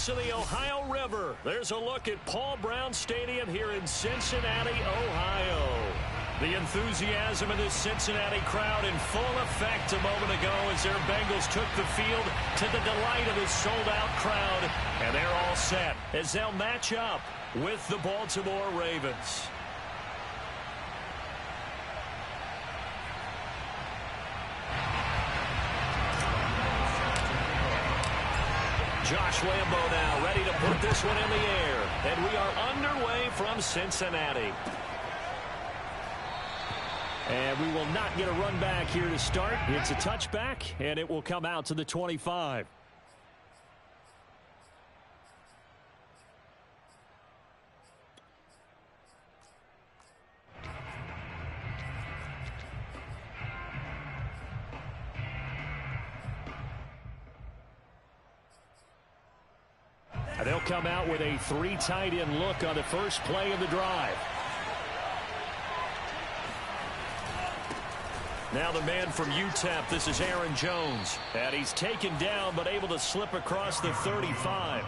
banks of the Ohio River. There's a look at Paul Brown Stadium here in Cincinnati, Ohio. The enthusiasm of this Cincinnati crowd in full effect a moment ago as their Bengals took the field to the delight of this sold-out crowd. And they're all set as they'll match up with the Baltimore Ravens. Josh Lambo now ready to put this one in the air. And we are underway from Cincinnati. And we will not get a run back here to start. It's a touchback, and it will come out to the 25. And they'll come out with a 3 tight end look on the first play of the drive. Now the man from UTEP, this is Aaron Jones. And he's taken down but able to slip across the 35.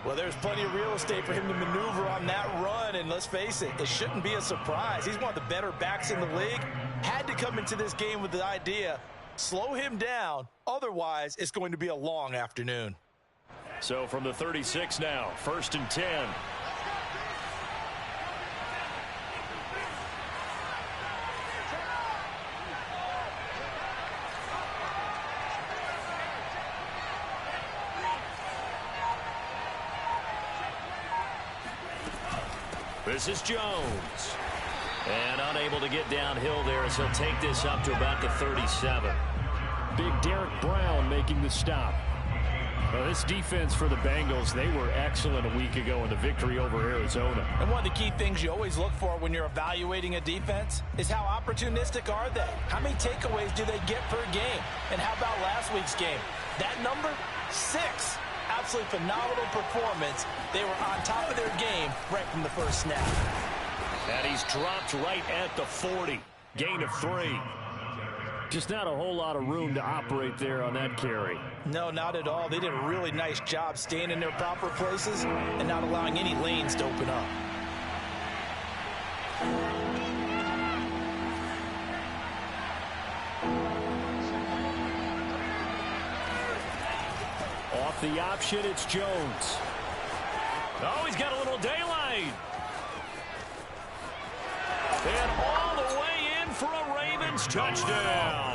Well, there's plenty of real estate for him to maneuver on that run. And let's face it, it shouldn't be a surprise. He's one of the better backs in the league. Had to come into this game with the idea, slow him down. Otherwise, it's going to be a long afternoon. So from the 36 now, 1st and 10. This is Jones. And unable to get downhill there as he'll take this up to about the 37. Big Derek Brown making the stop. Well, this defense for the Bengals, they were excellent a week ago in the victory over Arizona. And one of the key things you always look for when you're evaluating a defense is how opportunistic are they? How many takeaways do they get per game? And how about last week's game? That number? 6. Absolutely phenomenal performance. They were on top of their game right from the first snap. And he's dropped right at the 40. Gain of 3. Just not a whole lot of room to operate there on that carry. No, not at all. They did a really nice job staying in their proper places and not allowing any lanes to open up. Off the option, it's Jones. Oh, he's got a little daylight. And all the way in for a Ravens touchdown.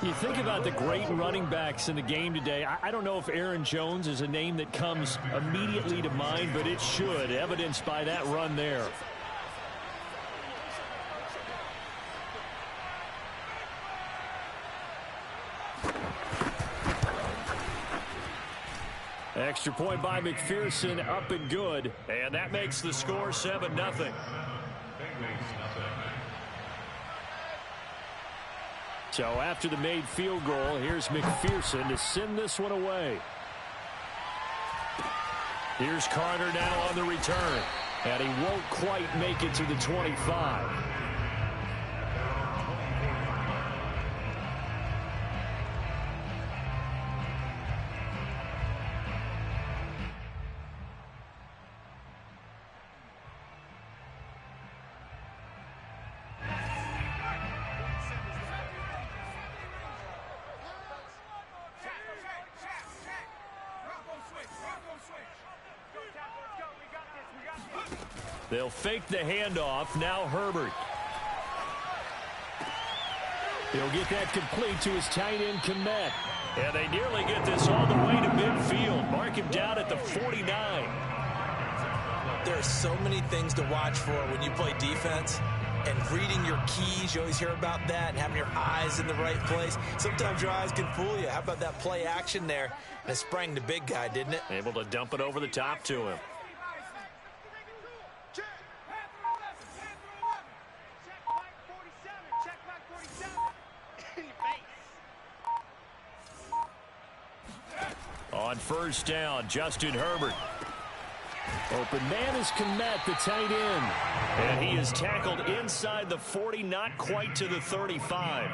You think about the great running backs in the game today. I don't know if Aaron Jones is a name that comes immediately to mind, but it should, evidenced by that run there. Extra point by McPherson, up and good. And that makes the score 7-0. So after the made field goal, here's McPherson to send this one away. Here's Carter now on the return. And he won't quite make it to the 25. They'll fake the handoff. Now Herbert. He'll get that complete to his tight end, Kmet. And they nearly get this all the way to midfield. Mark him down at the 49. There are so many things to watch for when you play defense. And reading your keys, you always hear about that, and having your eyes in the right place. Sometimes your eyes can fool you. How about that play action there? And it sprang the big guy, didn't it? Able to dump it over the top to him. On first down, Justin Herbert. Open man is Kmet, the tight end. And he is tackled inside the 40, not quite to the 35.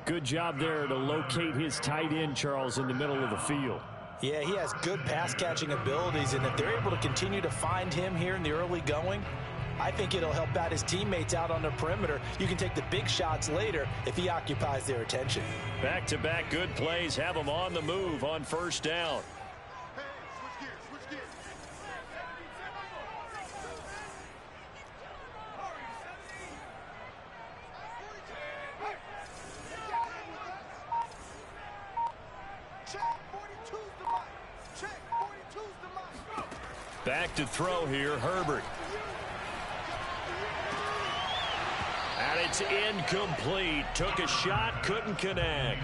Good job there to locate his tight end, Charles, in the middle of the field. Yeah, he has good pass-catching abilities, and if they're able to continue to find him here in the early going, I think it'll help out his teammates out on the perimeter. You can take the big shots later if he occupies their attention. Back-to-back good plays have him on the move on first down. Back to throw here, Herbert. And it's incomplete. Took a shot, couldn't connect.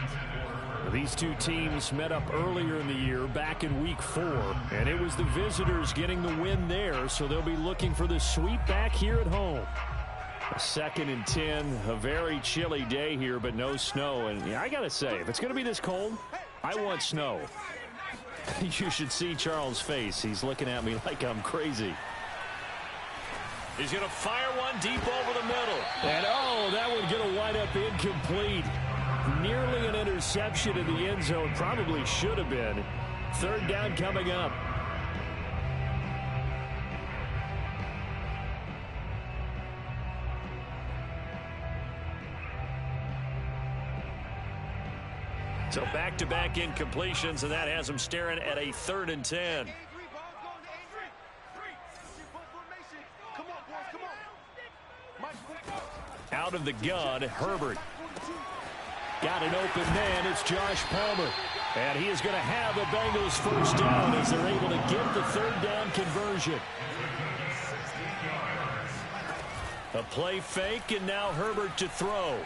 These two teams met up earlier in the year, back in week 4, and it was the visitors getting the win there, so they'll be looking for the sweep back here at home. A 2nd and 10, a very chilly day here, but no snow. And yeah, I got to say, if it's going to be this cold, I want snow. You should see Charles' face. He's looking at me like I'm crazy. He's going to fire one deep over the middle. And, oh, that would get a wind up incomplete. Nearly an interception in the end zone. Probably should have been. 3rd down coming up. So back-to-back incompletions, and that has him staring at a 3rd and 10. Out of the gun, Herbert. Got an open man. It's Josh Palmer. And he is going to have the Bengals first down as they're able to get the 3rd down conversion. A play fake, and now Herbert to throw.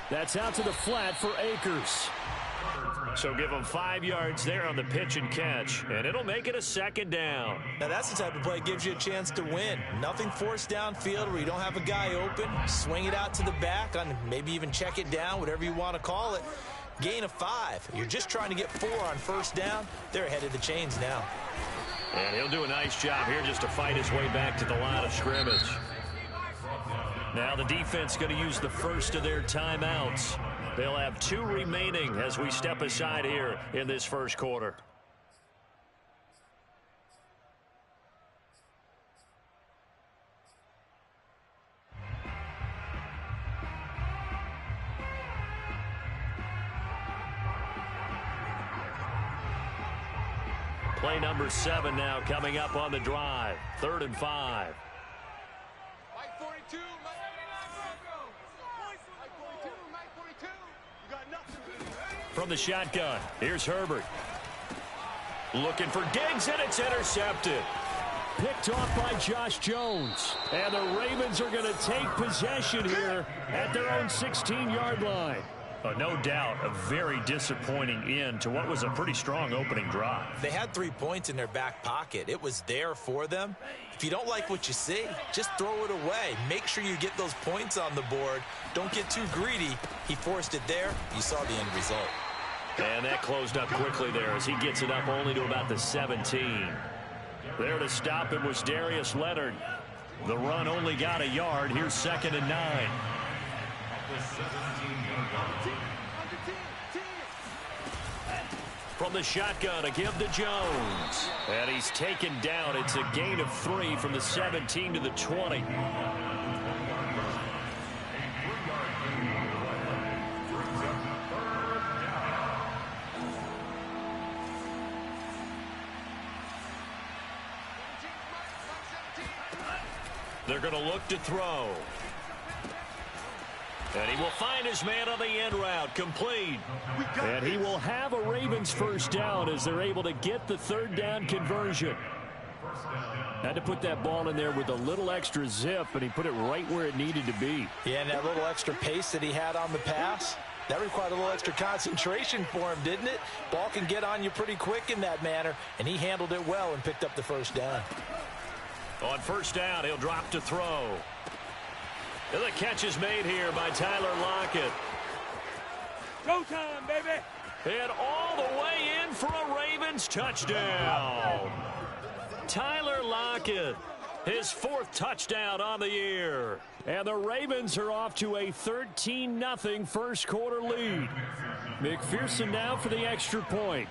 That's out to the flat for Akers. So give him 5 yards there on the pitch and catch, and it'll make it a 2nd down. Now that's the type of play that gives you a chance to win. Nothing forced downfield where you don't have a guy open. Swing it out to the back, on maybe even check it down, whatever you want to call it. Gain of 5. You're just trying to get 4 on first down. They're ahead of the chains now. And he'll do a nice job here just to fight his way back to the line of scrimmage. Now the defense going to use the first of their timeouts. They'll have 2 remaining as we step aside here in this first quarter. Play number 7 now coming up on the drive. 3rd and 5. From the shotgun, here's Herbert. Looking for Diggs, and it's intercepted. Picked off by Josh Jones. And the Ravens are going to take possession here at their own 16-yard line. No doubt a very disappointing end to what was a pretty strong opening drive. They had 3 points in their back pocket. It was there for them. If you don't like what you see, just throw it away. Make sure you get those points on the board. Don't get too greedy. He forced it there. You saw the end result. And that closed up quickly there as he gets it up only to about the 17. There to stop it was Darius Leonard. The run only got a yard. Here's 2nd and 9. From the shotgun, a give to Jones. And he's taken down. It's a gain of 3 from the 17 to the 20. They're going to look to throw. And he will find his man on the end route, complete. And he will have a Ravens first down as they're able to get the 3rd down conversion. Had to put that ball in there with a little extra zip, and he put it right where it needed to be. Yeah, and that little extra pace that he had on the pass, that required a little extra concentration for him, didn't it? Ball can get on you pretty quick in that manner, and he handled it well and picked up the first down. On first down, he'll drop to throw. And the catch is made here by Tyler Lockett. Go time, baby. And all the way in for a Ravens touchdown. Tyler Lockett, his 4th touchdown on the year. And the Ravens are off to a 13-0 first quarter lead. McPherson now for the extra point.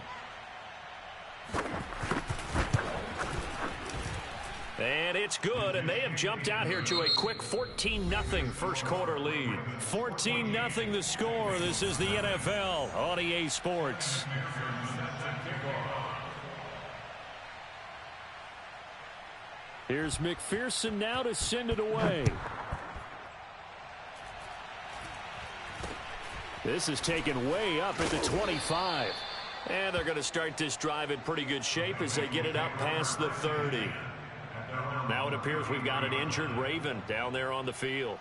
And it's good, and they have jumped out here to a quick 14-0 first quarter lead. 14-0 the score. This is the NFL on EA Sports. Here's McPherson now to send it away. This is taken way up at the 25. And they're going to start this drive in pretty good shape as they get it up past the 30. Now it appears we've got an injured Raven down there on the field.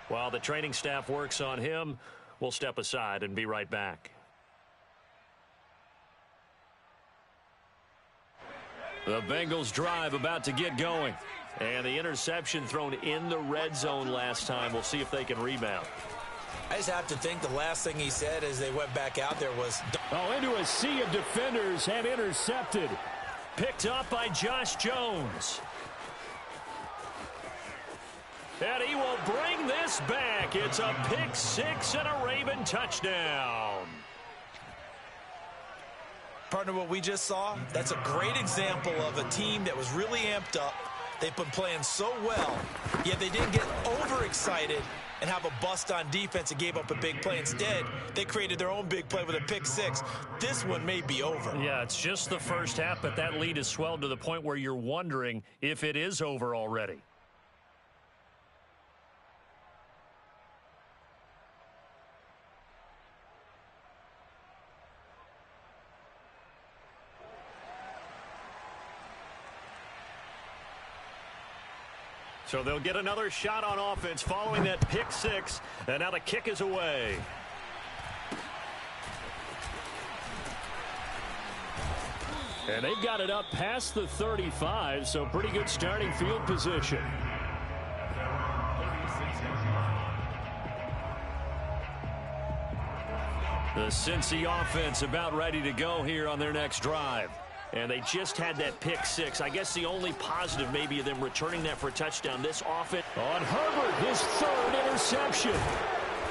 While the training staff works on him, we'll step aside and be right back. The Bengals drive about to get going. And the interception thrown in the red zone last time. We'll see if they can rebound. I just have to think the last thing he said as they went back out there was... into a sea of defenders and intercepted. Picked up by Josh Jones. And he will bring this back. It's a pick six and a Raven touchdown. Partner, what we just saw, that's a great example of a team that was really amped up. They've been playing so well, yet they didn't get overexcited and have a bust on defense and gave up a big play. Instead, they created their own big play with a pick six. This one may be over. Yeah, it's just the first half, but that lead has swelled to the point where you're wondering if it is over already. So they'll get another shot on offense following that pick six. And now the kick is away. And they've got it up past the 35, so pretty good starting field position. The Cincy offense about ready to go here on their next drive. And they just had that pick six. I guess the only positive maybe of them returning that for a touchdown. This offense on Herbert, his third interception.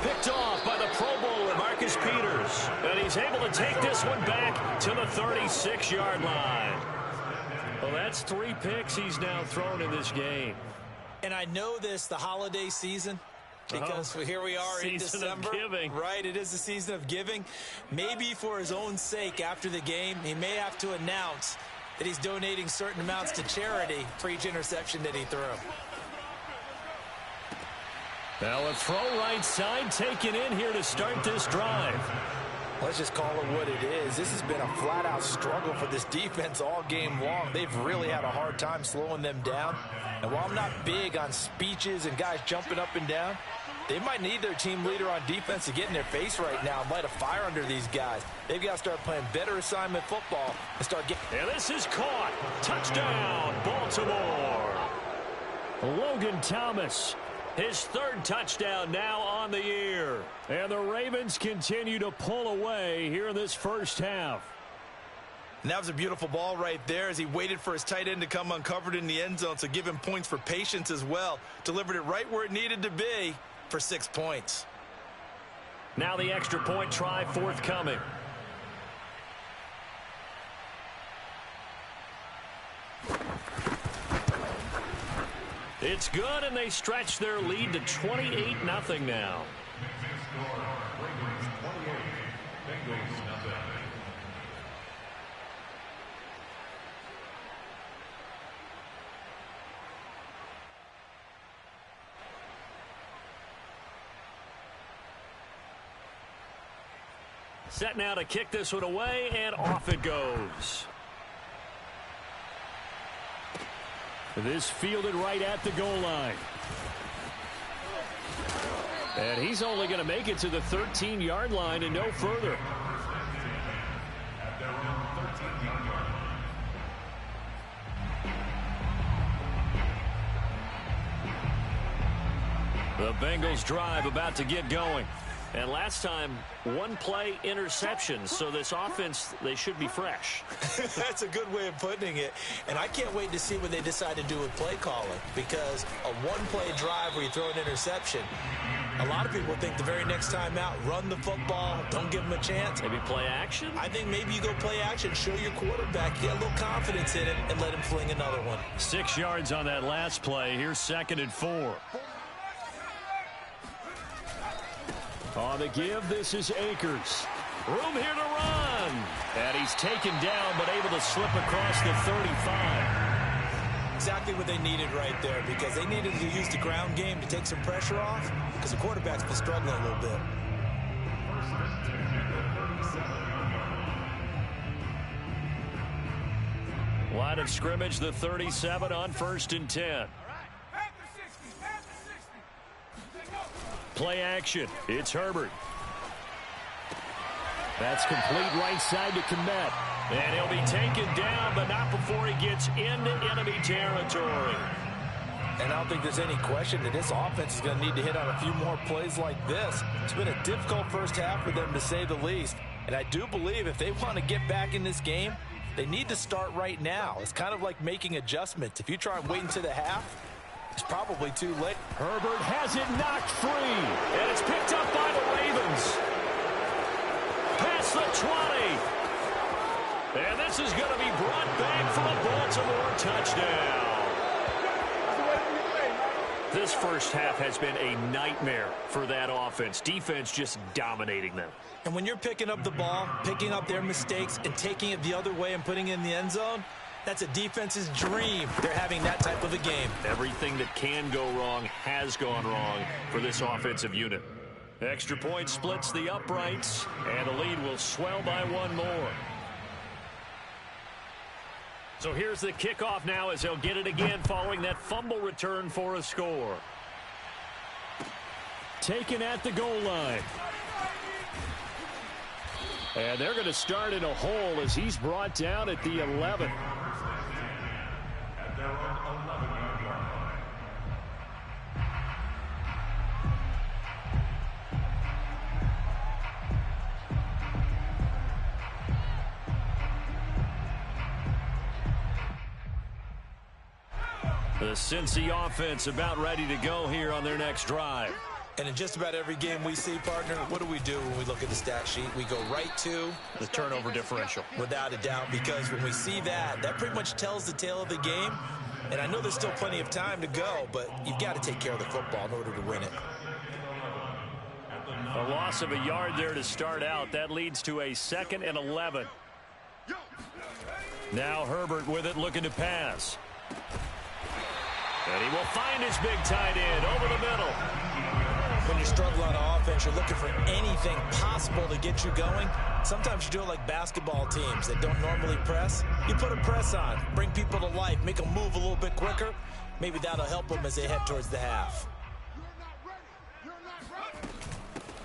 Picked off by the Pro Bowler, Marcus Peters. And he's able to take this one back to the 36-yard line. Well, that's 3 picks he's now thrown in this game. And I know this, the holiday season, because here we are in December. Right, it is the season of giving. Maybe for his own sake after the game, he may have to announce that he's donating certain amounts to charity for each interception that he threw. Now a throw right side taken in here to start this drive. Let's just call it what it is. This has been a flat-out struggle for this defense all game long. They've really had a hard time slowing them down. And while I'm not big on speeches and guys jumping up and down, they might need their team leader on defense to get in their face right now and light a fire under these guys. They've got to start playing better assignment football and start getting... And this is caught. Touchdown, Baltimore. Logan Thomas, his third touchdown now on the year. And the Ravens continue to pull away here in this first half. And that was a beautiful ball right there as he waited for his tight end to come uncovered in the end zone, so give him points for patience as well. Delivered it right where it needed to be for 6 points. Now the extra point try forthcoming. It's good, and they stretch their lead to 28-0 now. Set now to kick this one away, and off it goes. This fielded right at the goal line. And he's only going to make it to the 13-yard line and no further. The Bengals drive about to get going. And last time, one play interception. So this offense, they should be fresh. That's a good way of putting it. And I can't wait to see what they decide to do with play calling, because a one-play drive where you throw an interception, a lot of people think the very next time out, run the football, don't give them a chance. Maybe play action? I think maybe you go play action, show your quarterback, get a little confidence in it, and let him fling another one. 6 yards on that last play. Here's 2nd and 4. On the give, this is Akers. Room here to run. And he's taken down, but able to slip across the 35. Exactly what they needed right there, because they needed to use the ground game to take some pressure off, because the quarterback's been struggling a little bit. Line of scrimmage, the 37 on 1st and 10. Play action. It's Herbert. That's complete right side to Kmet. And he'll be taken down, but not before he gets into enemy territory. And I don't think there's any question that this offense is going to need to hit on a few more plays like this. It's been a difficult first half for them, to say the least. And I do believe if they want to get back in this game, they need to start right now. It's kind of like making adjustments. If you try and wait until the half, it's probably too late. Herbert has it knocked free. And it's picked up by the Ravens. Past the 20. And this is going to be brought back for a Baltimore touchdown. This first half has been a nightmare for that offense. Defense just dominating them. And when you're picking up the ball, picking up their mistakes, and taking it the other way and putting it in the end zone, that's a defense's dream. They're having that type of a game. Everything that can go wrong has gone wrong for this offensive unit. Extra point splits the uprights, and the lead will swell by one more. So here's the kickoff now as they'll get it again following that fumble return for a score. Taken at the goal line. And they're going to start in a hole as he's brought down at the 11. The Cincy offense about ready to go here on their next drive. And in just about every game we see, partner, what do we do when we look at the stat sheet? We go right to the turnover differential. Without a doubt, because when we see that, that pretty much tells the tale of the game. And I know there's still plenty of time to go, but you've got to take care of the football in order to win it. A loss of a yard there to start out. That leads to a 2nd and 11. Now Herbert with it, looking to pass. And he will find his big tight end over the middle. When you struggle on offense, you're looking for anything possible to get you going. Sometimes you do it like basketball teams that don't normally press. You put a press on, bring people to life, make them move a little bit quicker. Maybe that'll help them as they head towards the half.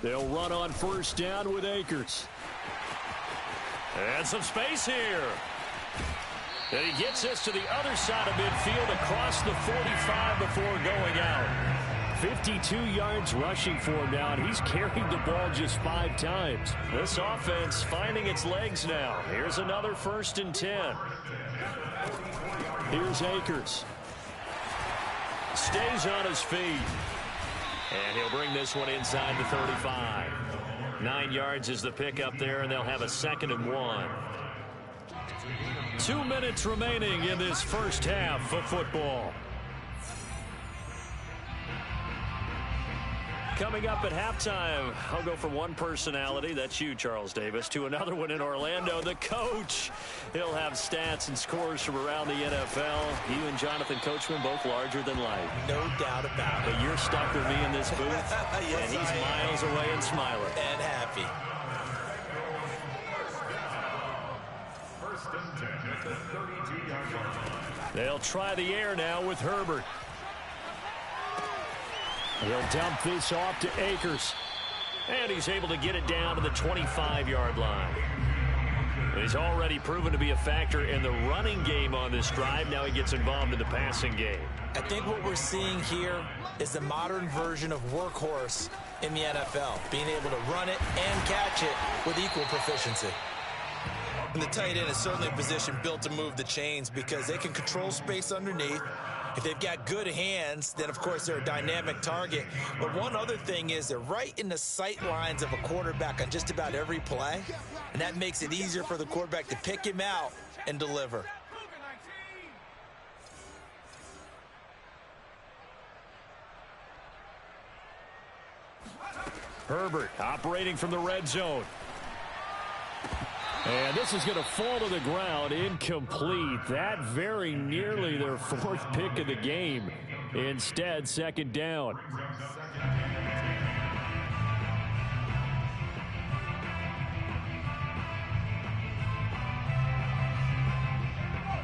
They'll run on 1st down with Akers. And some space here. And he gets us to the other side of midfield across the 45 before going out. 52 yards rushing for him now, and he's carried the ball just 5 times. This offense finding its legs now. Here's another 1st and 10. Here's Akers. Stays on his feet. And he'll bring this one inside the 35. 9 yards is the pickup there, and they'll have a 2nd and 1. 2 minutes remaining in this first half of football. Coming up at halftime, I'll go from one personality, that's you, Charles Davis, to another one in Orlando, the coach. He'll have stats and scores from around the NFL. You and Jonathan Coachman, both larger than life. No doubt about it. But you're stuck with me in this booth, yes, and he's miles away and smiling. And happy. They'll try the air now with Herbert. He'll dump this off to Akers. And he's able to get it down to the 25-yard line. He's already proven to be a factor in the running game on this drive. Now he gets involved in the passing game. I think what we're seeing here is the modern version of workhorse in the NFL, being able to run it and catch it with equal proficiency. And the tight end is certainly a position built to move the chains because they can control space underneath. If they've got good hands, then, of course, they're a dynamic target. But one other thing is they're right in the sight lines of a quarterback on just about every play, and that makes it easier for the quarterback to pick him out and deliver. Herbert operating from the red zone. And this is going to fall to the ground, incomplete. That very nearly their fourth pick of the game. Instead, second down.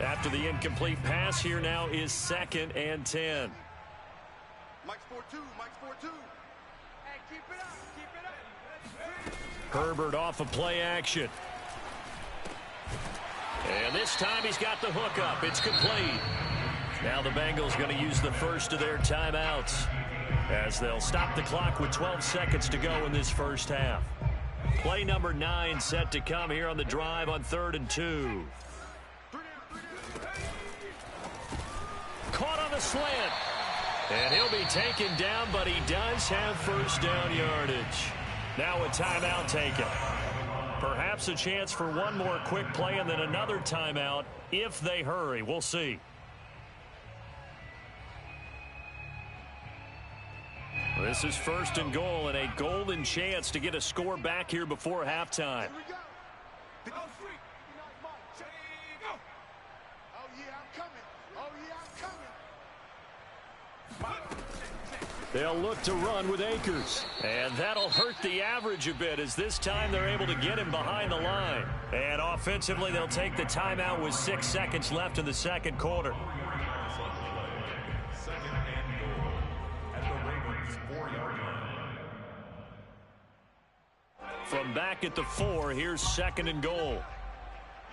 After the incomplete pass, here now is 2nd and 10. Mike's 4-2, Mike's 4-2. Hey, keep it up, keep it up. Herbert off of play action. And this time he's got the hook up. It's complete. Now the Bengals going to use the first of their timeouts as they'll stop the clock with 12 seconds to go in this first half. Play number 9 set to come here on the drive on 3rd and 2. Caught on the slant. And he'll be taken down, but he does have first down yardage. Now a timeout taken. Perhaps a chance for one more quick play and then another timeout if they hurry. We'll see. This is 1st and goal and a golden chance to get a score back here before halftime. They'll look to run with Akers. And that'll hurt the average a bit as this time they're able to get him behind the line. And offensively, they'll take the timeout with 6 seconds left in the second quarter. From back at the 4, here's 2nd and goal.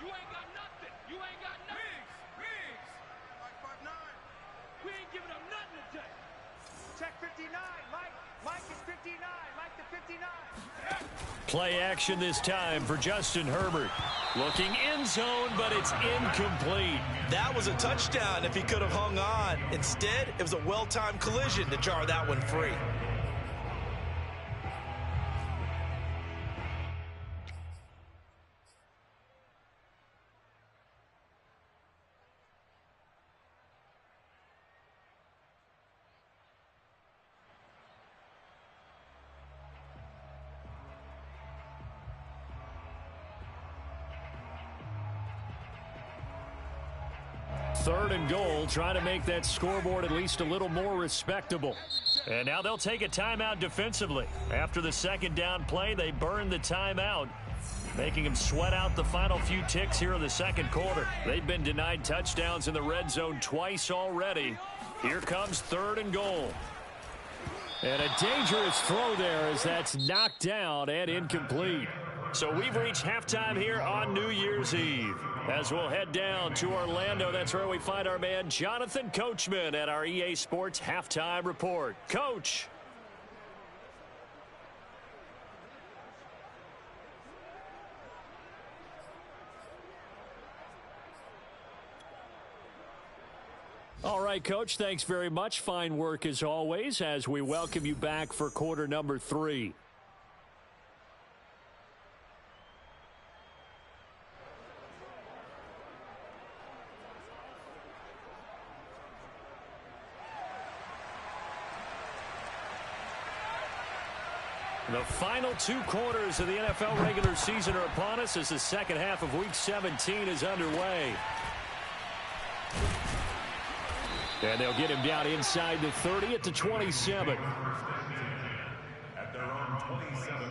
You ain't got nothing. You ain't got nothing. Riggs. Mike 5'9". We ain't giving up nothing today. Check 59, Mike. Mike is 59. Mike the 59. Play action this time for Justin Herbert. Looking end zone, but it's incomplete. That was a touchdown if he could have hung on. Instead, it was a well-timed collision to jar that one free. Third and goal, trying to make that scoreboard at least a little more respectable. And now they'll take a timeout defensively. After the second down play, they burn the timeout, making them sweat out the final few ticks here in the second quarter. They've been denied touchdowns in the red zone twice already. Here comes 3rd and goal. And a dangerous throw there as that's knocked down and incomplete. So we've reached halftime here on New Year's Eve. As we'll head down to Orlando, that's where we find our man Jonathan Coachman at our EA Sports Halftime Report. Coach. All right, Coach, thanks very much. Fine work as always as we welcome you back for quarter number 3. The final 2 quarters of the NFL regular season are upon us as the second half of Week 17 is underway. And they'll get him down inside the 30 at the 27. At their own 27-yard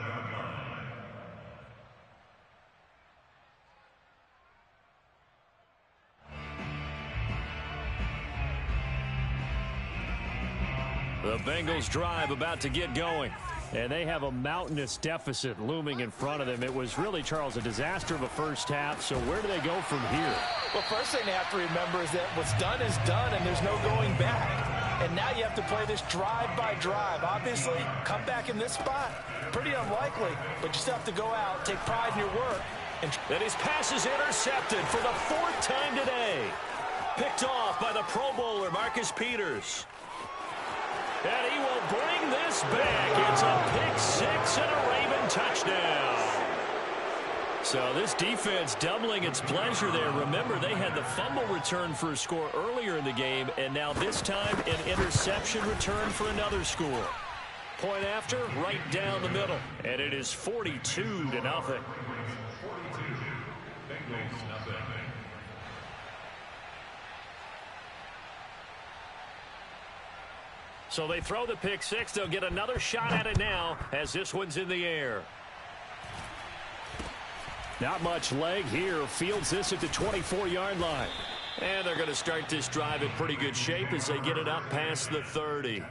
line. The Bengals drive about to get going. And they have a mountainous deficit looming in front of them. It was really, Charles, a disaster of a first half. So where do they go from here? Well, first thing they have to remember is that what's done is done, and there's no going back. And now you have to play this drive by drive. Obviously, come back in this spot, pretty unlikely. But you still have to go out, take pride in your work. And his pass is intercepted for the 4th time today. Picked off by the Pro Bowler, Marcus Peters. And he will bring this back. It's a pick 6 and a Raven touchdown. So this defense doubling its pleasure there. Remember, they had the fumble return for a score earlier in the game, and now this time an interception return for another score. Point after, right down the middle. And it is 42-0. 42. Bengals nothing. So they throw the pick 6. They'll get another shot at it now as this one's in the air. Not much leg here. Fields this at the 24-yard line. And they're going to start this drive in pretty good shape as they get it up past the 30.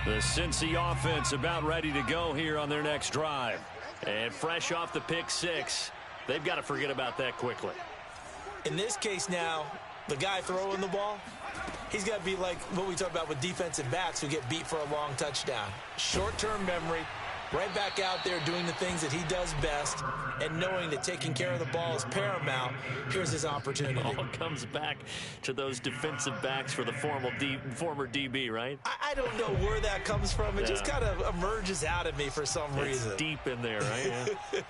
The Cincy offense about ready to go here on their next drive. And fresh off the pick 6, they've got to forget about that quickly. In this case now, the guy throwing the ball, he's got to be like what we talk about with defensive backs who get beat for a long touchdown. Short-term memory, right back out there doing the things that he does best, and knowing that taking care of the ball is paramount. Here's his opportunity. It all comes back to those defensive backs for the former DB, right? I don't know where that comes from. It just kind of emerges out of me for some reason. It's deep in there, right? Yeah.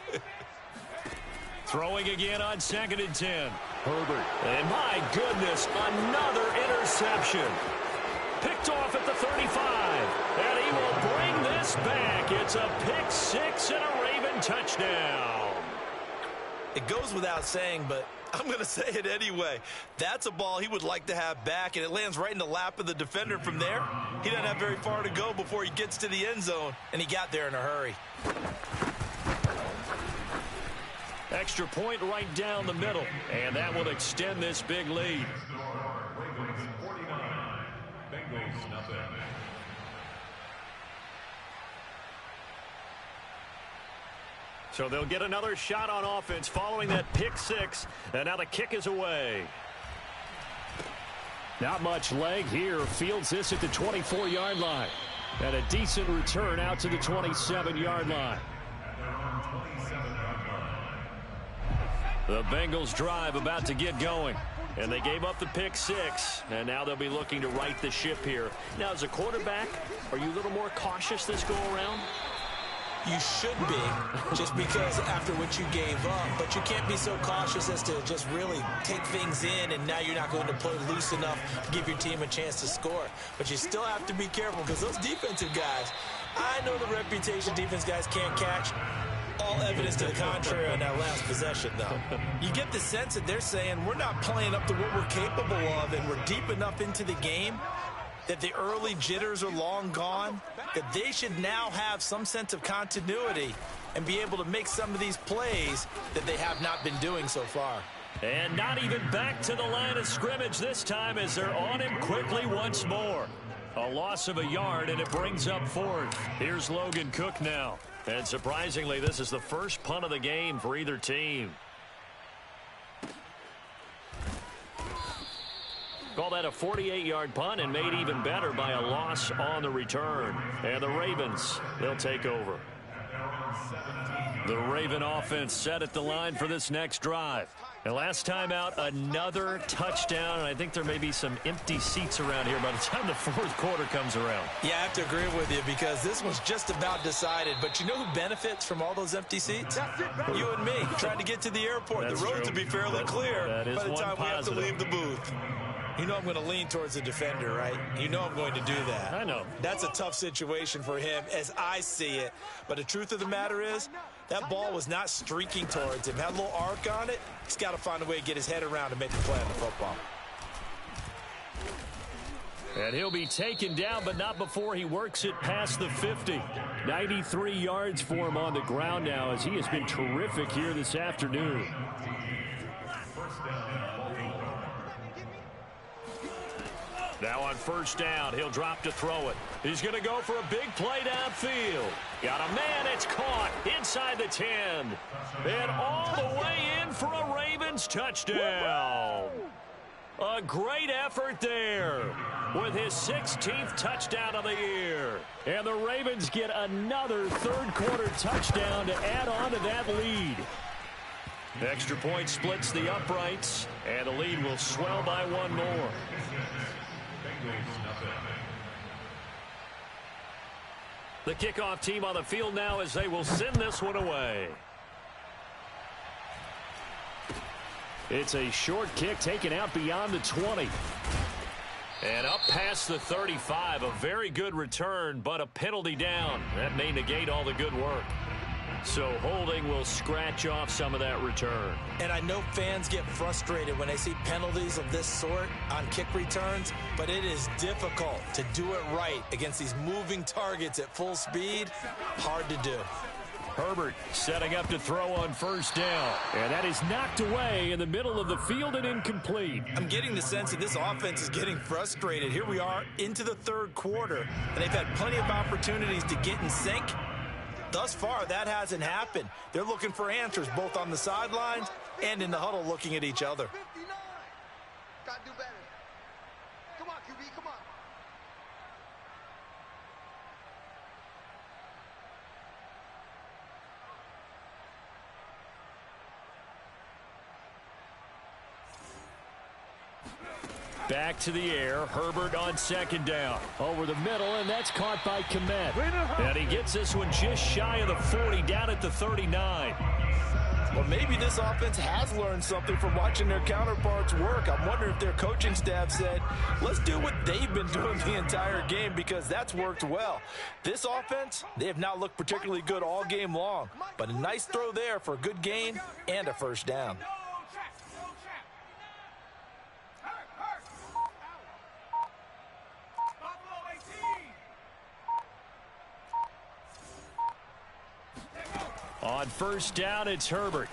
Throwing again on 2nd and 10. Herbert. And my goodness, another interception. Picked off at the 35. And he will bring this back. It's a pick 6 and a Raven touchdown. It goes without saying, but I'm going to say it anyway. That's a ball he would like to have back, and it lands right in the lap of the defender from there. He doesn't have very far to go before he gets to the end zone, and he got there in a hurry. Extra point right down the middle, and that will extend this big lead. Ravens 49. Bengals nothing. So they'll get another shot on offense following that pick 6, and now the kick is away. Not much leg here. Fields this at the 24-yard line. And a decent return out to the 27-yard line. The Bengals drive about to get going. And they gave up the pick 6, and now they'll be looking to right the ship here. Now, as a quarterback, are you a little more cautious this go-around? You should be, just because after what you gave up. But you can't be so cautious as to just really take things in, and now you're not going to play loose enough to give your team a chance to score. But you still have to be careful, because those defensive guys, I know the reputation defense guys can't catch. All evidence to the contrary on that last possession, though. You get the sense that they're saying we're not playing up to what we're capable of, and we're deep enough into the game that the early jitters are long gone, that they should now have some sense of continuity and be able to make some of these plays that they have not been doing so far. And not even back to the line of scrimmage this time as they're on him quickly once more. A loss of a yard, and it brings up 4th. Here's Logan Cook now. And surprisingly, this is the first punt of the game for either team. Call that a 48-yard punt, and made even better by a loss on the return. And the Ravens, they'll take over. The Raven offense set at the line for this next drive. And last time out, another touchdown, and I think there may be some empty seats around here by the time the 4th quarter comes around. Yeah, I have to agree with you, because this one's just about decided. But you know who benefits from all those empty seats? You and me, trying to get to the airport. That's the roads true. will be fairly clear by the time we have to leave the booth. You know I'm going to lean towards the defender, right? You know I'm going to do that. I know. That's a tough situation for him as I see it. But the truth of the matter is, that ball was not streaking towards him. Had a little arc on it. He's got to find a way to get his head around and make a play on the football. And he'll be taken down, but not before he works it past the 50. 93 yards for him on the ground now, as he has been terrific here this afternoon. Now on first down, he'll drop to throw it. He's going to go for a big play downfield. Got a man, it's caught inside the 10. And all the way in for a Ravens touchdown. A great effort there with his 16th touchdown of the year. And the Ravens get another third-quarter touchdown to add on to that lead. Extra point splits the uprights, and the lead will swell by one more. The kickoff team on the field now as they will send this one away. It's a short kick taken out beyond the 20. And up past the 35. A very good return, but a penalty down. That may negate all the good work. So holding will scratch off some of that return. And I know fans get frustrated when they see penalties of this sort on kick returns, but it is difficult to do it right against these moving targets at full speed. Hard to do. Herbert setting up to throw on first down. And that is knocked away in the middle of the field and incomplete. I'm getting the sense that this offense is getting frustrated. Here we are into the third quarter, and they've had plenty of opportunities to get in sync. Thus far, that hasn't happened. They're looking for answers both on the sidelines and in the huddle looking at each other. 59. Gotta do better. Come on, QB, come on. Back to the air. Herbert on second down. Over the middle, and that's caught by Komet. And he gets this one just shy of the 40, down at the 39. Well, maybe this offense has learned something from watching their counterparts work. I'm wondering if their coaching staff said, let's do what they've been doing the entire game, because that's worked well. This offense, they have not looked particularly good all game long, but a nice throw there for a good gain and a first down. On first down, it's Herbert.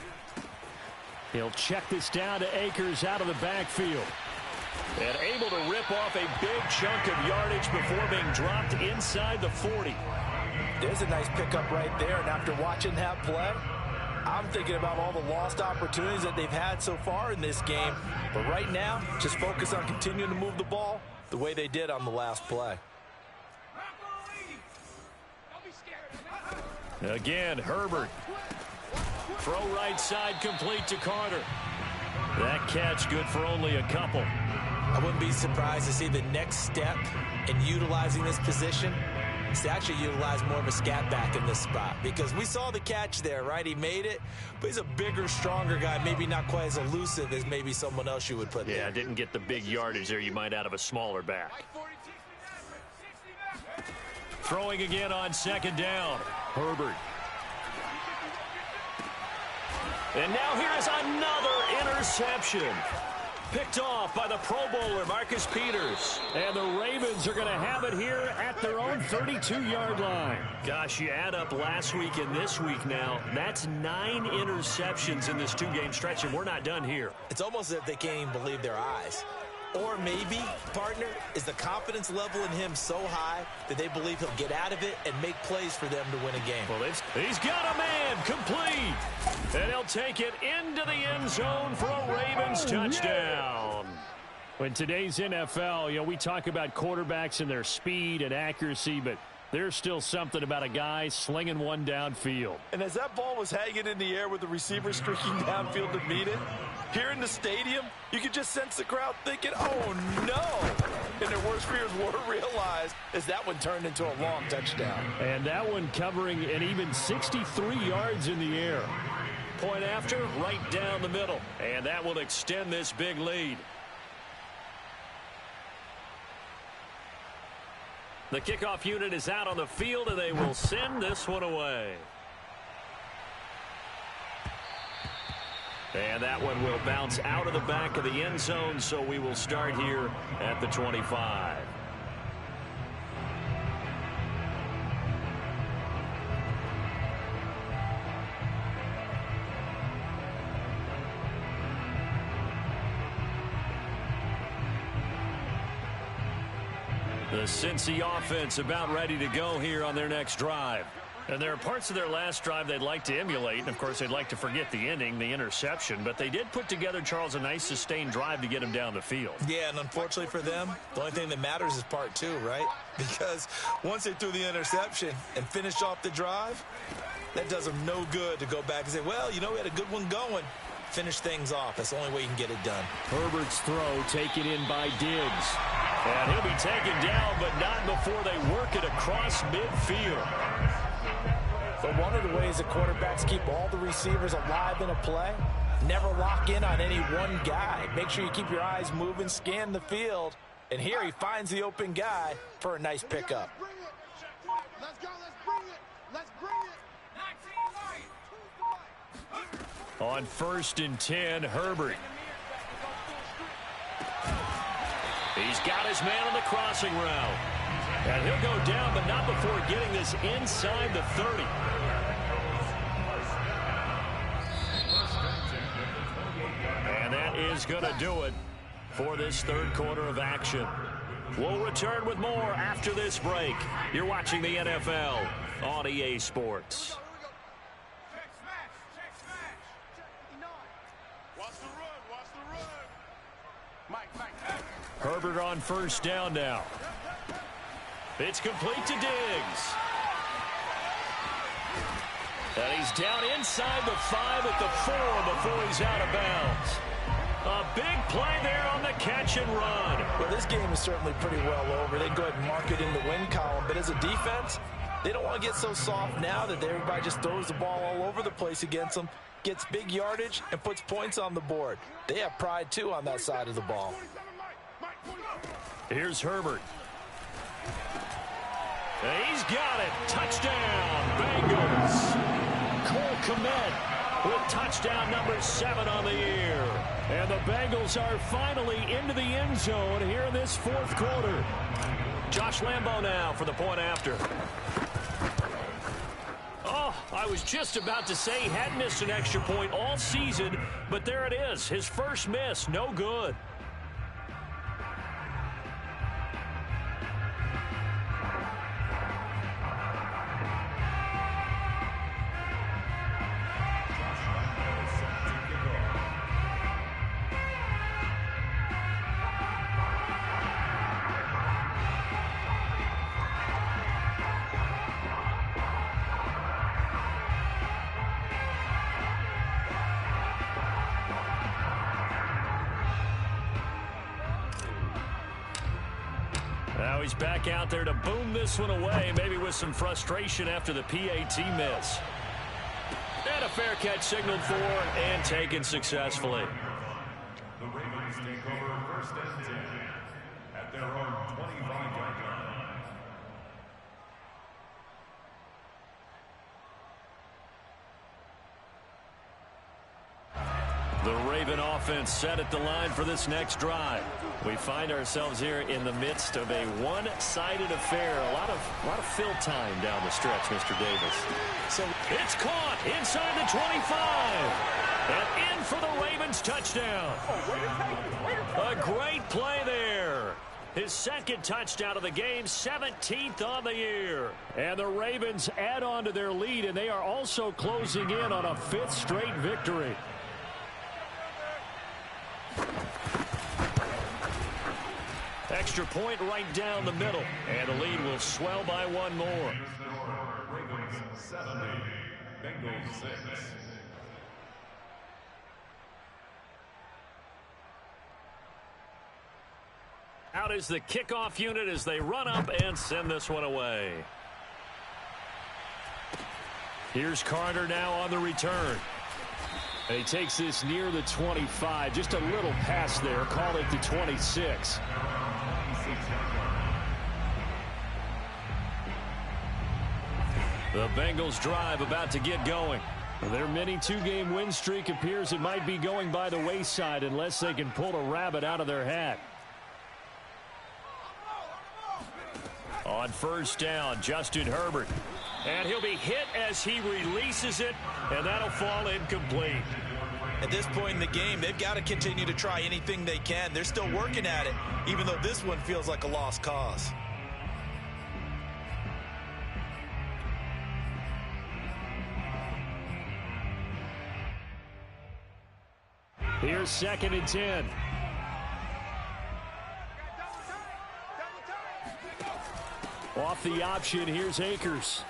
He'll check this down to Akers out of the backfield. And able to rip off a big chunk of yardage before being dropped inside the 40. There's a nice pickup right there, and after watching that play, I'm thinking about all the lost opportunities that they've had so far in this game. But right now, just focus on continuing to move the ball the way they did on the last play. Again, Herbert. Throw right side complete to Carter. That catch good for only a couple. I wouldn't be surprised to see the next step in utilizing this position is to actually utilize more of a scat back in this spot, because we saw the catch there, right? He made it, but he's a bigger, stronger guy, maybe not quite as elusive as maybe someone else you would put there. Yeah, didn't get the big yardage there you might out of a smaller back. Throwing again on second down. Herbert. And now here's another interception. Picked off by the Pro Bowler, Marcus Peters. And the Ravens are going to have it here at their own 32-yard line. Gosh, you add up last week and this week now, that's 9 interceptions in this two-game stretch, and we're not done here. It's almost as if they can't even believe their eyes. Or maybe, partner, is the confidence level in him so high that they believe he'll get out of it and make plays for them to win a game. Well, he's got a man complete. And he'll take it into the end zone for a Ravens touchdown. In today's NFL, we talk about quarterbacks and their speed and accuracy, but there's still something about a guy slinging one downfield. And as that ball was hanging in the air with the receiver streaking downfield to meet it, here in the stadium, you could just sense the crowd thinking, oh, no. And their worst fears were realized as that one turned into a long touchdown. And that one covering an even 63 yards in the air. Point after, right down the middle. And that will extend this big lead. The kickoff unit is out on the field, and they will send this one away. And that one will bounce out of the back of the end zone, so we will start here at the 25. Cincy offense about ready to go here on their next drive. And there are parts of their last drive they'd like to emulate. And, of course, they'd like to forget the ending, the interception. But they did put together, Charles, a nice sustained drive to get him down the field. Yeah, and unfortunately for them, the only thing that matters is part two, right? Because once they threw the interception and finished off the drive, that does them no good to go back and say, well, you know, we had a good one going. Finish things off. That's the only way you can get it done. Herbert's throw taken in by Diggs. And he'll be taken down, but not before they work it across midfield. But one of the ways that quarterbacks keep all the receivers alive in a play, never lock in on any one guy. Make sure you keep your eyes moving, scan the field. And here he finds the open guy for a nice pickup. Let's go, let's bring it. Let's bring it. On 1st and 10, Herbert. He's got his man on the crossing route. And he'll go down, but not before getting this inside the 30. And that is going to do it for this third quarter of action. We'll return with more after this break. You're watching the NFL on EA Sports. Herbert on 1st down now. It's complete to Diggs. And he's down inside the 5 at the 4 before he's out of bounds. A big play there on the catch and run. Well, this game is certainly pretty well over. They go ahead and mark it in the win column. But as a defense, they don't want to get so soft now that everybody just throws the ball all over the place against them, gets big yardage, and puts points on the board. They have pride, too, on that side of the ball. Here's Herbert. And he's got it. Touchdown, Bengals. Cole Kmet with touchdown number 7 on the year. And the Bengals are finally into the end zone here in this fourth quarter. Josh Lambo now for the point after. Oh, I was just about to say he hadn't missed an extra point all season, but there it is. His first miss, no good. Now he's back out there to boom this one away, maybe with some frustration after the PAT miss. And a fair catch signaled for and taken successfully. The Ravens take over 1st and 10 at their own 25-yard line. The Raven offense set at the line for this next drive. We find ourselves here in the midst of a one-sided affair. A lot of fill time down the stretch, Mr. Davis. So it's caught inside the 25. And in for the Ravens touchdown. A great play there. His second touchdown of the game, 17th on the year. And the Ravens add on to their lead, and they are also closing in on a 5th straight victory. Extra point right down the middle. And the lead will swell by one more. Ravens 70, Bengals 6. Out is the kickoff unit as they run up and send this one away. Here's Carter now on the return. And he takes this near the 25. Just a little pass there. Call it the 26. The Bengals drive about to get going. Their mini 2-game win streak appears it might be going by the wayside unless they can pull a rabbit out of their hat. On 1st down, Justin Herbert. And he'll be hit as he releases it, and that'll fall incomplete. At this point in the game, they've got to continue to try anything they can. They're still working at it, even though this one feels like a lost cause. Here's 2nd and 10. Off the option, here's Akers.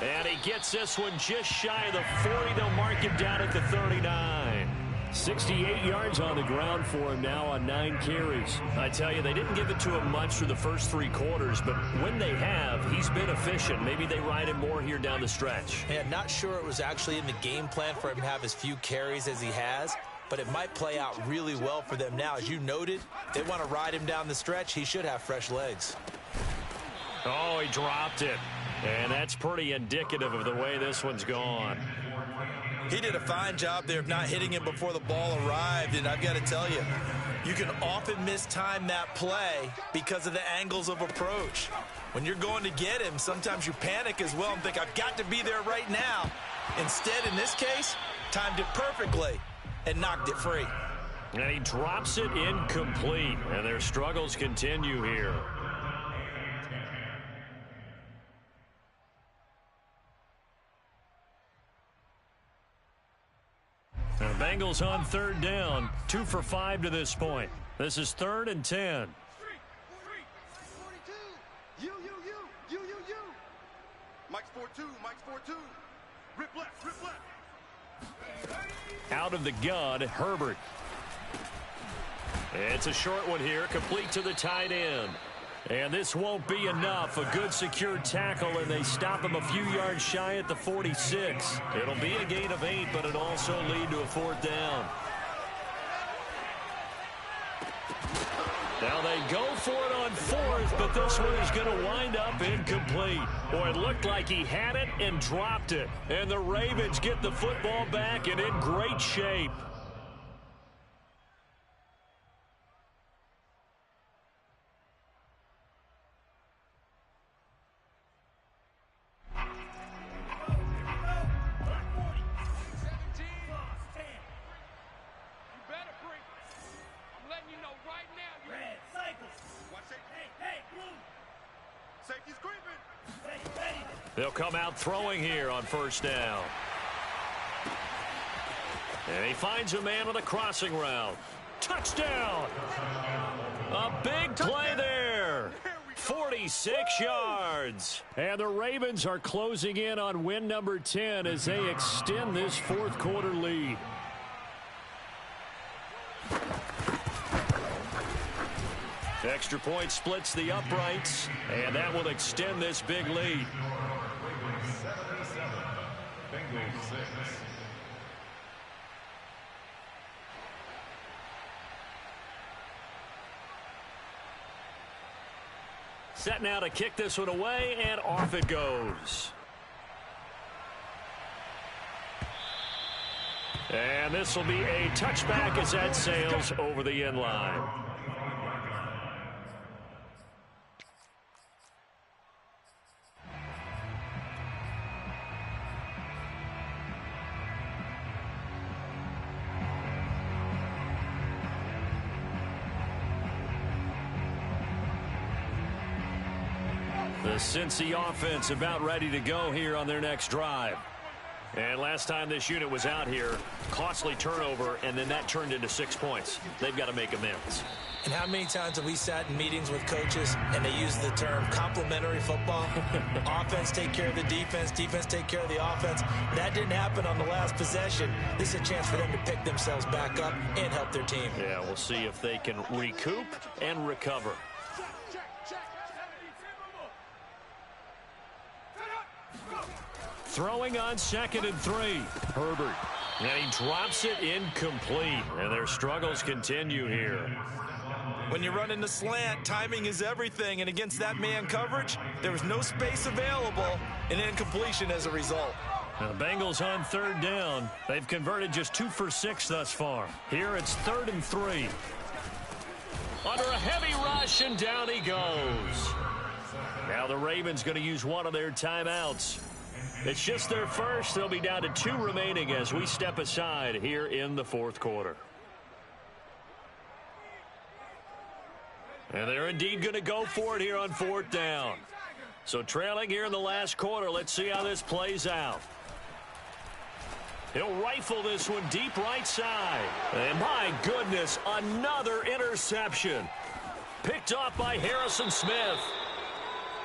And he gets this one just shy of the 40. They'll mark him down at the 39. 68 yards on the ground for him now on 9 carries. I tell you, they didn't give it to him much for the first 3 quarters, but when they have, he's been efficient. Maybe they ride him more here down the stretch. Yeah, not sure it was actually in the game plan for him to have as few carries as he has, but it might play out really well for them now. As you noted, they want to ride him down the stretch. He should have fresh legs. Oh, he dropped it. And that's pretty indicative of the way this one's gone. He did a fine job there of not hitting him before the ball arrived, and I've got to tell you, you can often mistime that play because of the angles of approach. When you're going to get him, sometimes you panic as well and think, I've got to be there right now. Instead, in this case, timed it perfectly and knocked it free. And he drops it incomplete, and their struggles continue here. The Bengals on 3rd down, 2 for 5 to this point. This is 3rd and 10. You. Mike's 4-2, Mike's 4-2. Rip left. Out of the gun, Herbert. It's a short one here, complete to the tight end. And this won't be enough. A good secure tackle, and they stop him a few yards shy at the 46. It'll be a gain of 8, but it'll also lead to a 4th down. Now they go for it on 4th, but this one is going to wind up incomplete. Boy, it looked like he had it and dropped it. And the Ravens get the football back and in great shape. They'll come out throwing here on 1st down. And he finds a man with a crossing route. Touchdown! A big play there. 46 yards. And the Ravens are closing in on win number 10 as they extend this 4th quarter lead. Extra point splits the uprights, and that will extend this big lead. 77, Bengals 6. Set now to kick this one away, and off it goes. And this will be a touchback as that sails over the end line. The Cincy offense about ready to go here on their next drive. And last time this unit was out here, costly turnover, and then that turned into 6 points. They've got to make amends. And how many times have we sat in meetings with coaches and they use the term complementary football? Offense take care of the defense, defense take care of the offense. That didn't happen on the last possession. This is a chance for them to pick themselves back up and help their team. Yeah, we'll see if they can recoup and recover. Throwing on 2nd and 3. Herbert. And he drops it incomplete. And their struggles continue here. When you run in the slant, timing is everything. And against that man coverage, there was no space available. And incompletion as a result. Now the Bengals on 3rd down. They've converted just 2 for 6 thus far. Here it's 3rd and 3. Under a heavy rush, and down he goes. Now the Ravens going to use one of their timeouts. It's just their first. They'll be down to 2 remaining as we step aside here in the 4th quarter. And they're indeed going to go for it here on 4th down. So trailing here in the last quarter, let's see how this plays out. He'll rifle this one deep right side. And my goodness, another interception. Picked off by Harrison Smith.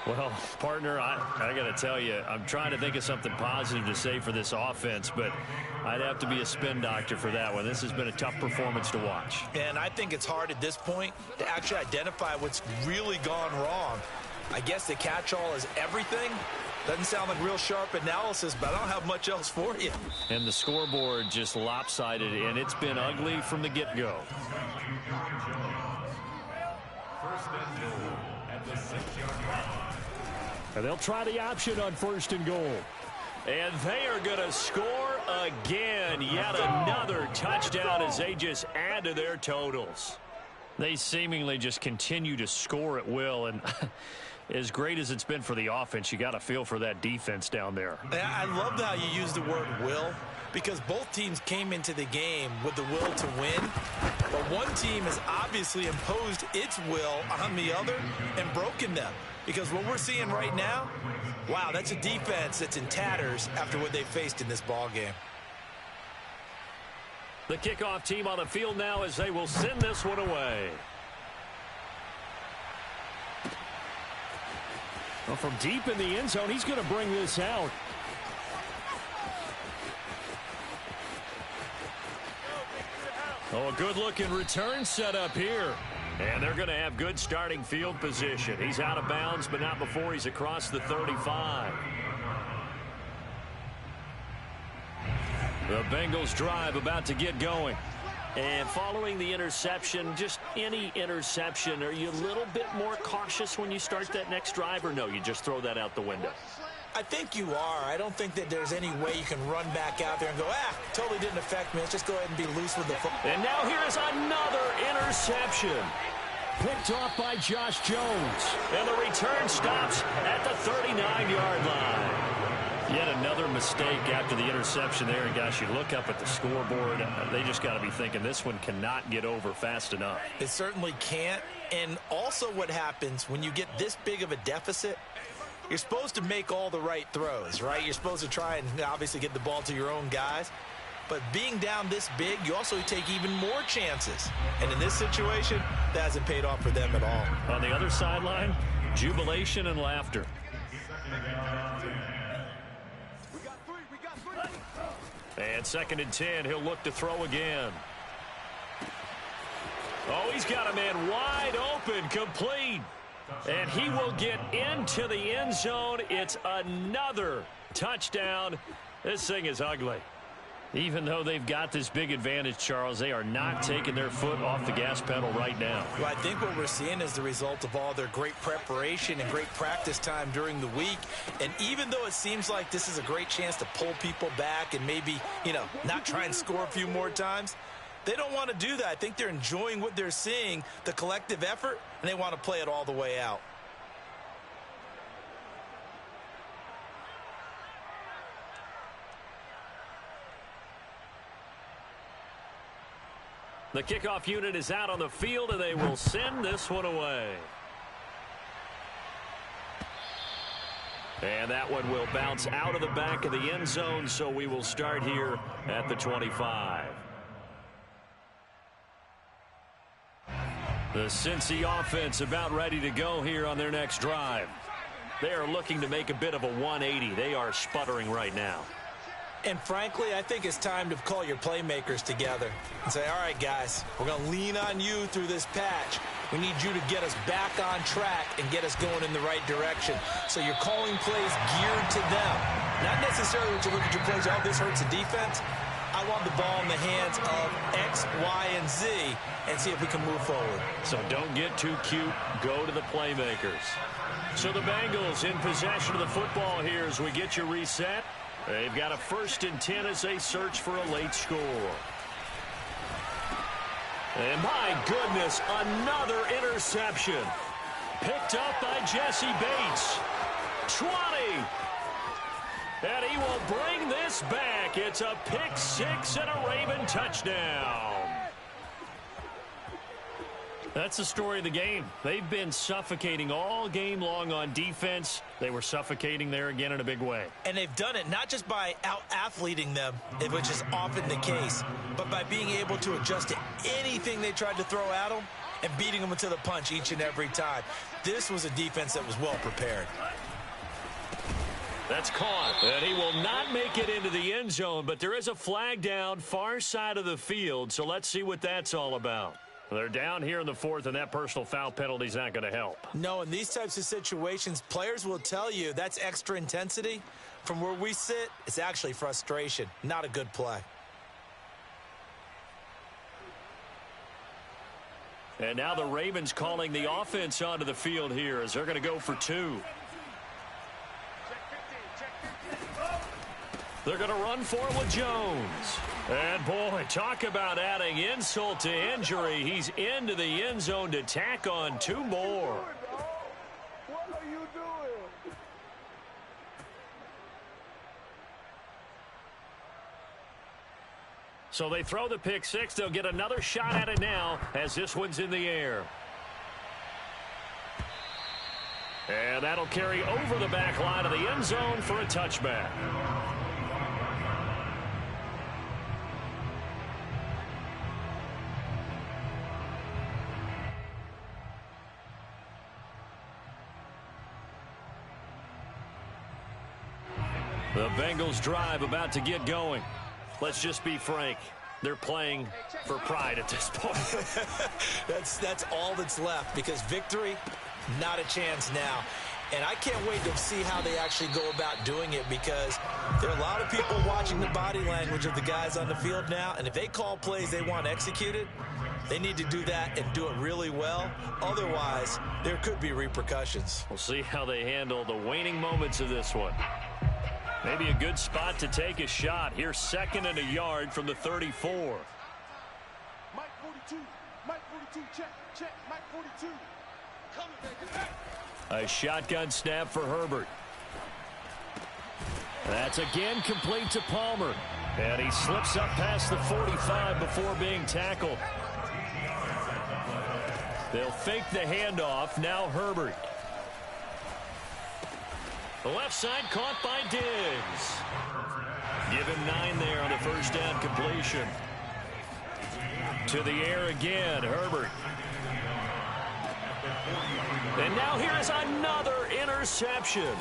Well, partner, I got to tell you, I'm trying to think of something positive to say for this offense, but I'd have to be a spin doctor for that one. This has been a tough performance to watch. And I think it's hard at this point to actually identify what's really gone wrong. I guess the catch-all is everything. Doesn't sound like real sharp analysis, but I don't have much else for you. And the scoreboard just lopsided, and it's been ugly from the get-go. First and goal at the 6-yard line. And they'll try the option on 1st and goal. And they are going to score again. Yet another touchdown as they just add to their totals. They seemingly just continue to score at will. And as great as it's been for the offense, you got to feel for that defense down there. I love how you use the word will, because both teams came into the game with the will to win. But one team has obviously imposed its will on the other and broken them. Because what we're seeing right now, wow, that's a defense that's in tatters after what they faced in this ballgame. The kickoff team on the field now as they will send this one away. Well, from deep in the end zone, he's going to bring this out. Oh, a good-looking return set up here. And they're going to have good starting field position. He's out of bounds, but not before he's across the 35. The Bengals drive about to get going. And following the interception, just any interception, are you a little bit more cautious when you start that next drive, or no, you just throw that out the window? I think you are. I don't think that there's any way you can run back out there and go, totally didn't affect me. Let's just go ahead and be loose with the football. And now here's another interception. Picked off by Josh Jones. And the return stops at the 39-yard line. Yet another mistake after the interception there. And, gosh, you look up at the scoreboard. They just got to be thinking this one cannot get over fast enough. It certainly can't. And also what happens when you get this big of a deficit, you're supposed to make all the right throws, right? You're supposed to try and obviously get the ball to your own guys. But being down this big, you also take even more chances. And in this situation, that hasn't paid off for them at all. On the other sideline, jubilation and laughter. And 2nd and 10, he'll look to throw again. Oh, he's got a man wide open, complete. And he will get into the end zone. It's another touchdown. This thing is ugly. Even though they've got this big advantage, Charles, they are not taking their foot off the gas pedal right now. Well, I think what we're seeing is the result of all their great preparation and great practice time during the week. And even though it seems like this is a great chance to pull people back and maybe, not try and score a few more times, they don't want to do that. I think they're enjoying what they're seeing, the collective effort, and they want to play it all the way out. The kickoff unit is out on the field, and they will send this one away. And that one will bounce out of the back of the end zone, so we will start here at the 25. The Cincy offense about ready to go here on their next drive. They are looking to make a bit of a 180. They are sputtering right now. And frankly, I think it's time to call your playmakers together and say, all right, guys, we're going to lean on you through this patch. We need you to get us back on track and get us going in the right direction. So you're calling plays geared to them. Not necessarily when you look at your plays, oh, this hurts the defense. I want the ball in the hands of X, Y, and Z and see if we can move forward. So don't get too cute. Go to the playmakers. So the Bengals in possession of the football here as we get you reset. They've got a 1st and 10 as they search for a late score. And my goodness, another interception. Picked up by Jesse Bates. 20. And he will bring this back. It's a pick 6 and a Raven touchdown. That's the story of the game. They've been suffocating all game long on defense. They were suffocating there again in a big way. And they've done it not just by out-athleting them, which is often the case, but by being able to adjust to anything they tried to throw at them and beating them to the punch each and every time. This was a defense that was well prepared. That's caught, and he will not make it into the end zone, but there is a flag down far side of the field, so let's see what that's all about. They're down here in the fourth, and that personal foul penalty is not going to help. No, in these types of situations, players will tell you that's extra intensity. From where we sit, it's actually frustration, not a good play. And now the Ravens calling the offense onto the field here as they're going to go for 2. They're going to run for it with Jones. And, boy, talk about adding insult to injury. He's into the end zone to tack on 2 more. What are you doing? So they throw the pick 6. They'll get another shot at it now as this one's in the air. And that'll carry over the back line of the end zone for a touchback. The Bengals drive about to get going. Let's just be frank. They're playing for pride at this point. That's all that's left, because victory, not a chance now. And I can't wait to see how they actually go about doing it, because there are a lot of people watching the body language of the guys on the field now, and if they call plays they want executed, they need to do that and do it really well. Otherwise, there could be repercussions. We'll see how they handle the waning moments of this one. Maybe a good spot to take a shot. Here's 2nd and a yard from the 34. Mike 42. Mike 42. Check. Mike 42. Coming, baby. A shotgun snap for Herbert. That's again complete to Palmer. And he slips up past the 45 before being tackled. They'll fake the handoff. Now Herbert. The left side caught by Diggs. Give him 9 there on the first down completion. To the air again, Herbert. And now here is another interception.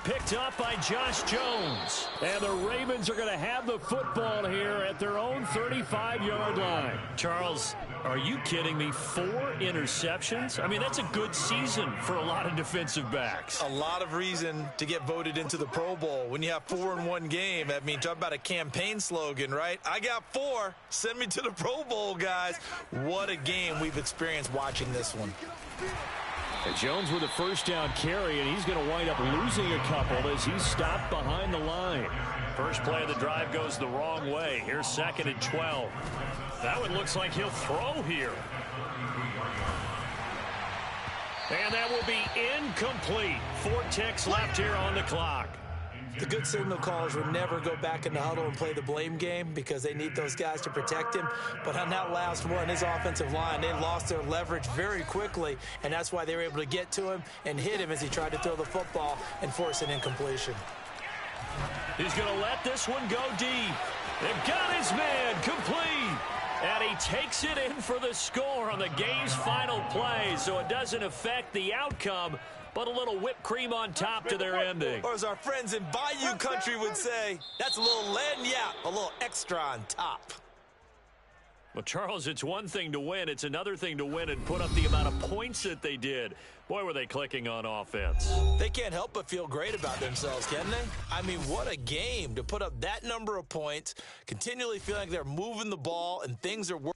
Picked up by Josh Jones. And the Ravens are going to have the football here at their own 35-yard line. Charles, are you kidding me? 4 interceptions? I mean, that's a good season for a lot of defensive backs. A lot of reason to get voted into the Pro Bowl. When you have 4 in one game, I mean, talk about a campaign slogan, right? I got 4. Send me to the Pro Bowl, guys. What a game we've experienced watching this one. And Jones with a first down carry, and he's going to wind up losing a couple as he's stopped behind the line. First play of the drive goes the wrong way. Here's 2nd and 12. That one looks like he'll throw here. And that will be incomplete. 4 ticks left here on the clock. The good signal callers would never go back in the huddle and play the blame game because they need those guys to protect him. But on that last one, his offensive line, they lost their leverage very quickly, and that's why they were able to get to him and hit him as he tried to throw the football and force an incompletion. He's going to let this one go deep. They've got his man complete. And he takes it in for the score on the game's final play, so it doesn't affect the outcome, but a little whipped cream on top to their ending. Or as our friends in Bayou country would say, that's a little lagniappe, a little extra on top. Well, Charles, it's one thing to win. It's another thing to win and put up the amount of points that they did. Boy, were they clicking on offense. They can't help but feel great about themselves, can they? I mean, what a game to put up that number of points, continually feeling like they're moving the ball and things are working.